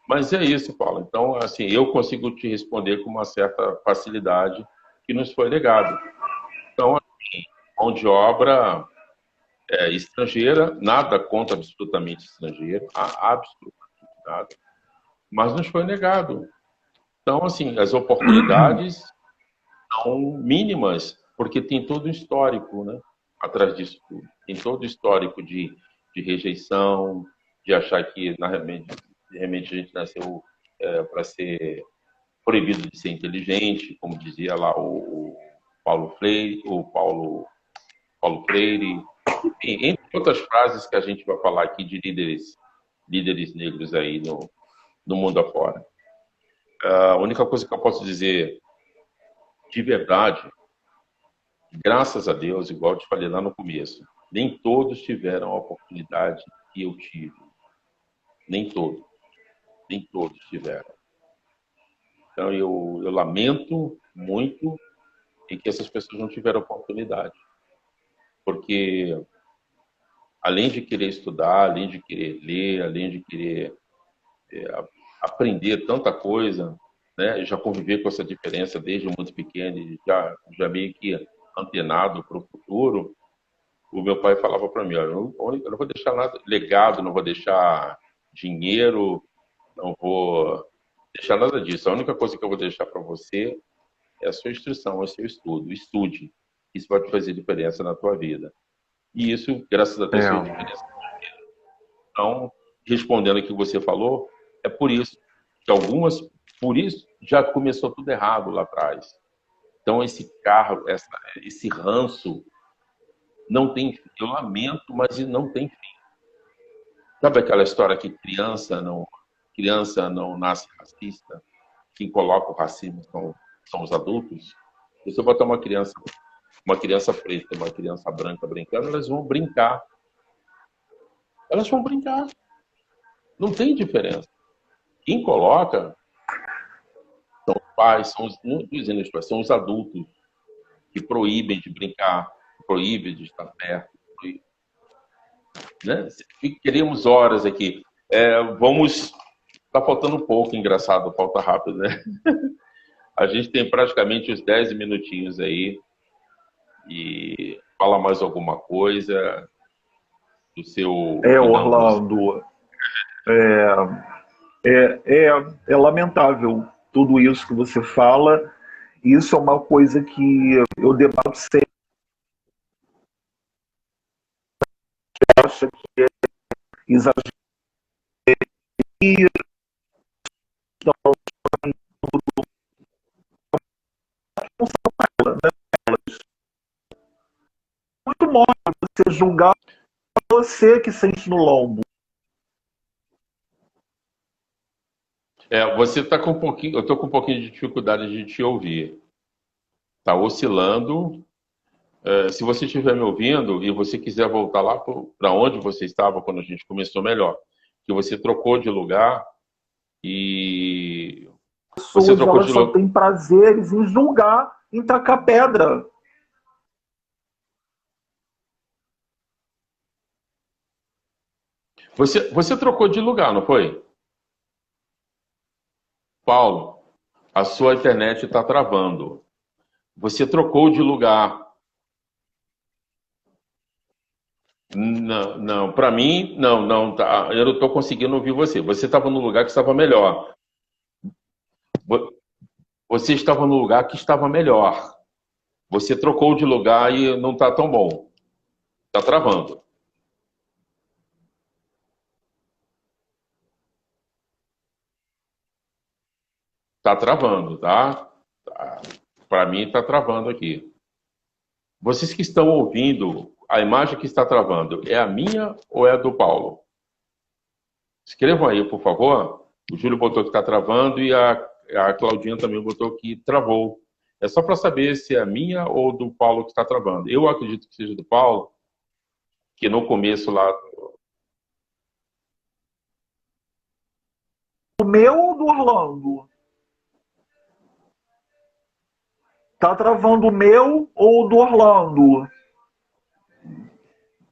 Mas é isso, Paulo. Então, assim, eu consigo te responder com uma certa facilidade que nos foi negado. Então, assim, mão de obra estrangeira, nada contra absolutamente estrangeiro, absolutamente nada, mas nos foi negado. Então, assim, as oportunidades são mínimas, porque tem todo um histórico, né, atrás disso tudo. Tem todo o histórico de rejeição, de achar que, realmente a gente nasceu para ser proibido de ser inteligente, como dizia lá o Paulo Freire, Paulo Freire, enfim, entre outras frases que a gente vai falar aqui de líderes negros aí no mundo afora. A única coisa que eu posso dizer de verdade, graças a Deus, igual eu te falei lá no começo, nem todos tiveram a oportunidade que eu tive. Nem todos tiveram. Então eu lamento muito em que essas pessoas não tiveram oportunidade. Porque além de querer estudar, além de querer ler, além de querer aprender tanta coisa, né? Já conviver com essa diferença desde muito pequeno, e já meio que antenado para o futuro. O meu pai falava para mim: olha, eu não vou deixar nada legado, não vou deixar dinheiro, não vou deixar nada disso. A única coisa que eu vou deixar para você é a sua instrução, é o seu estudo. Estude. Isso vai te fazer diferença na tua vida. E isso, graças a Deus, fez diferença. Então, respondendo o que você falou, é por isso que por isso já começou tudo errado lá atrás. Então, esse ranço não tem fim. Eu lamento, mas não tem fim. Sabe aquela história que criança não nasce racista? Quem coloca o racismo são os adultos, se você botar uma criança preta, uma criança branca brincando, elas vão brincar. Elas vão brincar. Não tem diferença. Quem coloca são os pais, não estou dizendo os pais, são os adultos que proíbem de brincar, proíbem de estar perto. Né? Queríamos horas aqui. Vamos. Está faltando um pouco, engraçado, falta rápido, né? A gente tem praticamente uns 10 minutinhos aí. E fala mais alguma coisa do seu. Orlando, é lamentável tudo isso que você fala. Isso é uma coisa que eu debato sempre. Acha que é exagero. Muito mole você julgar você que sente no lombo. Você está com um pouquinho. Eu estou com um pouquinho de dificuldade de te ouvir. Está oscilando. Se você estiver me ouvindo e você quiser voltar lá para onde você estava quando a gente começou, melhor. Que você trocou de lugar e. Você trocou de lugar. Só tem prazeres em julgar, em tacar pedra. Você trocou de lugar, não foi? Paulo, a sua internet está travando. Você trocou de lugar. Não, para mim, não, tá. Eu não estou conseguindo ouvir você. Você estava no lugar que estava melhor. Você estava no lugar que estava melhor. Você trocou de lugar e não está tão bom. Está travando. Está travando, tá? Para mim está travando aqui. Vocês que estão ouvindo, a imagem que está travando é a minha ou é a do Paulo? Escrevam aí, por favor. O Júlio botou que está travando e a Claudinha também botou que travou. É só para saber se é a minha ou do Paulo que está travando. Eu acredito que seja do Paulo, que no começo lá... O meu ou do Orlando? Tá travando o meu ou o do Orlando?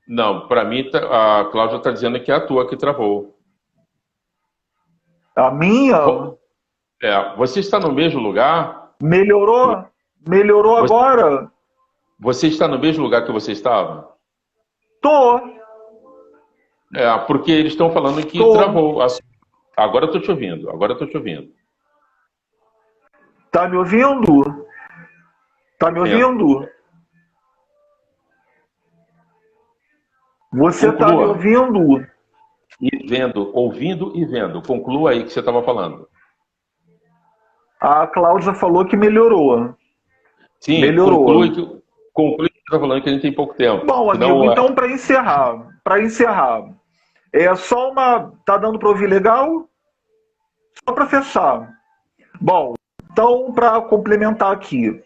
Não, para mim a Cláudia está dizendo que é a tua que travou. A minha? Você está no mesmo lugar? Melhorou? Melhorou agora? Você está no mesmo lugar que você estava? Tô. Porque eles estão falando que travou. Agora eu tô te ouvindo. Tá me ouvindo? Tá me ouvindo? Você tá me ouvindo? Ouvindo e vendo. Conclua aí o que você estava falando. A Cláudia falou que melhorou. Sim, melhorou. Conclui o que você está falando, que a gente tem pouco tempo. Bom, amigo, então para encerrar, só uma... Tá dando para ouvir legal? Só para fechar. Bom, então para complementar aqui.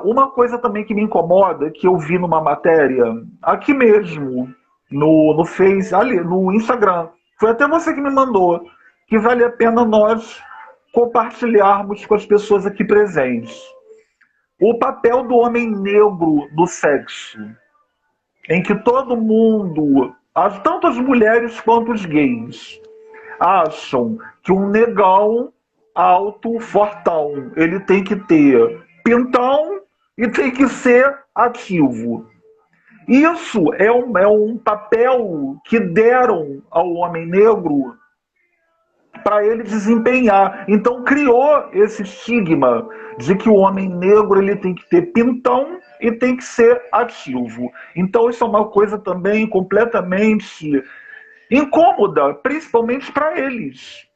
Uma coisa também que me incomoda, que eu vi numa matéria, aqui mesmo, no Face, ali, no Instagram, foi até você que me mandou, que vale a pena nós compartilharmos com as pessoas aqui presentes. O papel do homem negro no sexo, em que todo mundo, tanto as mulheres quanto os gays, acham que um negão alto, fortão, ele tem que ter pintão e tem que ser ativo. Isso é um papel que deram ao homem negro para ele desempenhar. Então criou esse estigma de que o homem negro ele tem que ter pintão e tem que ser ativo. Então isso é uma coisa também completamente incômoda, principalmente para eles.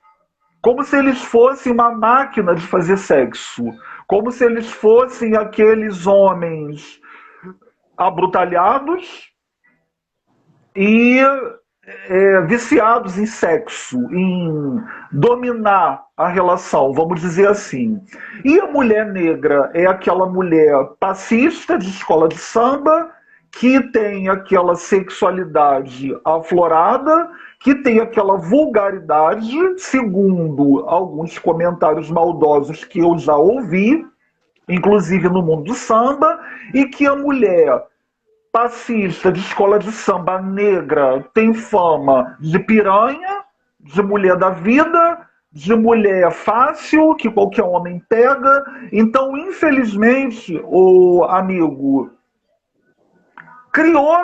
Como se eles fossem uma máquina de fazer sexo. Como se eles fossem aqueles homens abrutalhados e viciados em sexo, em dominar a relação, vamos dizer assim. E a mulher negra é aquela mulher passista de escola de samba, que tem aquela sexualidade aflorada, que tem aquela vulgaridade, segundo alguns comentários maldosos que eu já ouvi, inclusive no mundo do samba, e que a mulher passista de escola de samba negra tem fama de piranha, de mulher da vida, de mulher fácil, que qualquer homem pega. Então, infelizmente, o amigo criou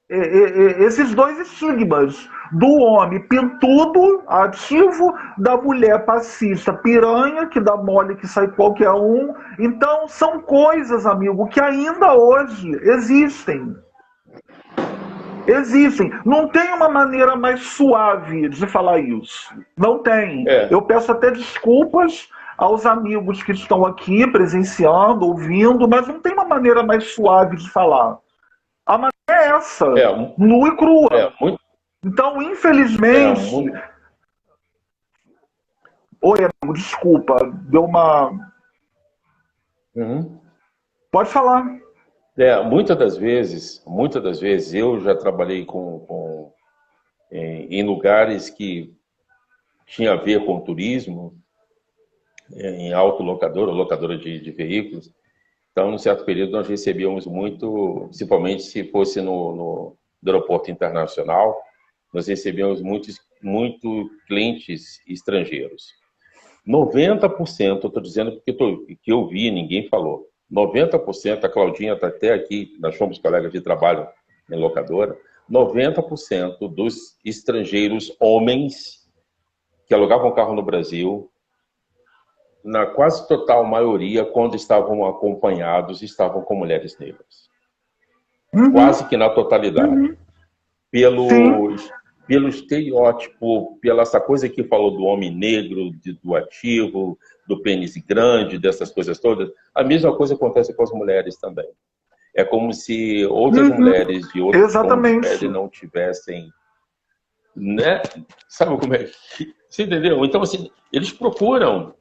esses dois estigmas do homem pintudo, ativo, da mulher passista, piranha, que dá mole que sai qualquer um. Então, são coisas, amigo, que ainda hoje existem. Existem. Não tem uma maneira mais suave de falar isso. Não tem. Eu peço até desculpas aos amigos que estão aqui presenciando, ouvindo, mas não tem uma maneira mais suave de falar. A maneira é essa, nua e crua. Então, infelizmente... Oi, amigo, desculpa. Deu uma... Pode falar. Muitas das vezes, eu já trabalhei em lugares que tinha a ver com turismo, em autolocadora, locadora de veículos. Então, num certo período, nós recebíamos muito, principalmente se fosse no aeroporto internacional, nós recebíamos muito clientes estrangeiros. 90%, eu estou dizendo porque que eu vi, ninguém falou, 90%, a Claudinha está até aqui, nós fomos colegas de trabalho em locadora, 90% dos estrangeiros homens que alugavam carro no Brasil, na quase total maioria, quando estavam acompanhados, estavam com mulheres negras. Quase que na totalidade. Pelo estereótipo, pela essa coisa que falou do homem negro, do ativo, do pênis grande, dessas coisas todas, a mesma coisa acontece com as mulheres também. É como se outras mulheres de outros homens não tivessem... Né? Sabe como é? Você entendeu? Então, assim, eles procuram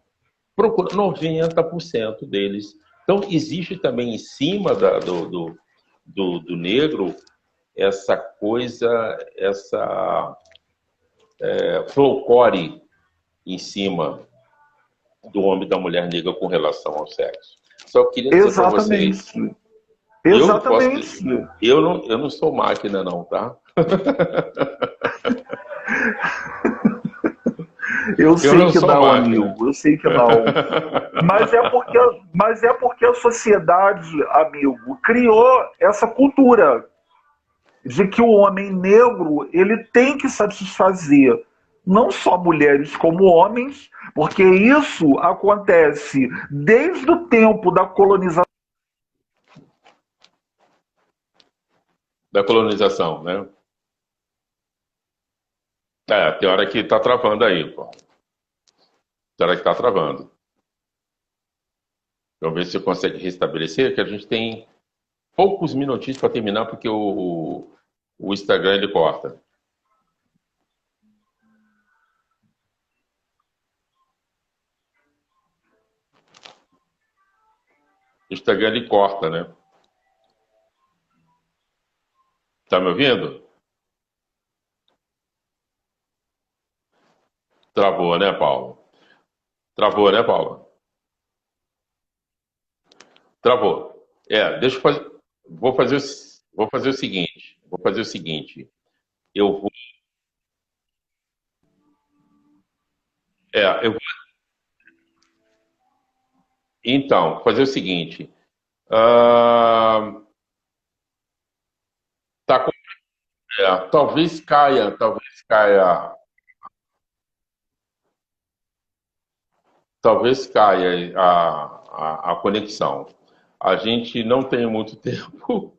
90% deles. Então, existe também em cima do negro essa coisa, essa folclore em cima do homem e da mulher negra com relação ao sexo. Só queria dizer para vocês... Exatamente. Eu não sou máquina, não, tá? Eu sei que não, amigo. Eu sei que não. Mas é porque a sociedade, amigo, criou essa cultura de que o homem negro ele tem que satisfazer não só mulheres como homens, porque isso acontece desde o tempo da colonização. Da colonização, né? Tem hora que tá travando aí, pô. Tem hora que tá travando. Vamos ver se você consegue restabelecer, que a gente tem poucos minutinhos para terminar, porque o Instagram ele corta. O Instagram ele corta, né? Tá me ouvindo? Travou, né, Paulo? Travou, né, Paulo? Travou. Deixa eu fazer. Vou fazer o seguinte. Eu vou. Eu vou. Então, vou fazer o seguinte. Tá com... talvez caia. Talvez caia a conexão. A gente não tem muito tempo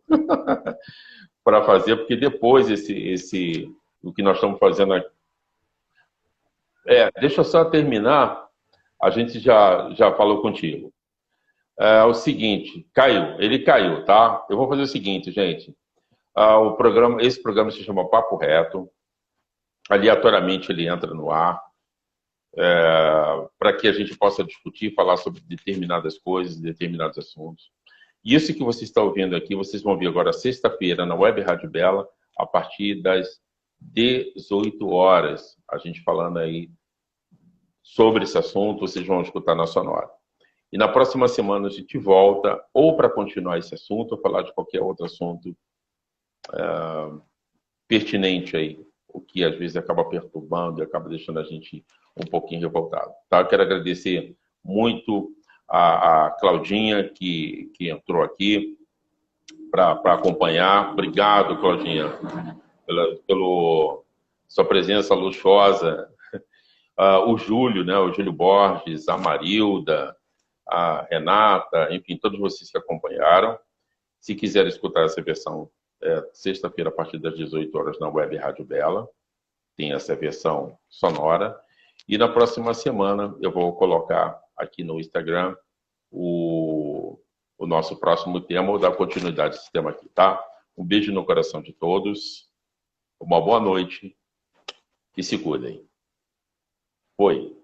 para fazer, porque depois o que nós estamos fazendo aqui. Deixa eu só terminar. A gente já falou contigo. É o seguinte, ele caiu, tá? Eu vou fazer o seguinte, gente. Esse programa se chama Papo Reto. aleatoriamente ele entra no ar, para que a gente possa discutir, falar sobre determinadas coisas, determinados assuntos. E isso que você está ouvindo aqui, vocês vão ouvir agora sexta-feira na Web Rádio Bela, a partir das 18 horas, a gente falando aí sobre esse assunto, vocês vão escutar na Sonora. E na próxima semana a gente volta ou para continuar esse assunto, ou falar de qualquer outro assunto pertinente aí, o que às vezes acaba perturbando e acaba deixando a gente um pouquinho revoltado. Tá? Eu quero agradecer muito a Claudinha, que entrou aqui para acompanhar. Obrigado, Claudinha, pela sua presença luxuosa. O Júlio, né, o Júlio Borges, a Marilda, a Renata, enfim, todos vocês que acompanharam. Se quiserem escutar essa versão, sexta-feira, a partir das 18 horas, na Web Rádio Bela, tem essa versão sonora. E na próxima semana eu vou colocar aqui no Instagram o nosso próximo tema, ou dar continuidade a esse tema aqui, tá? Um beijo no coração de todos, uma boa noite e se cuidem. Foi.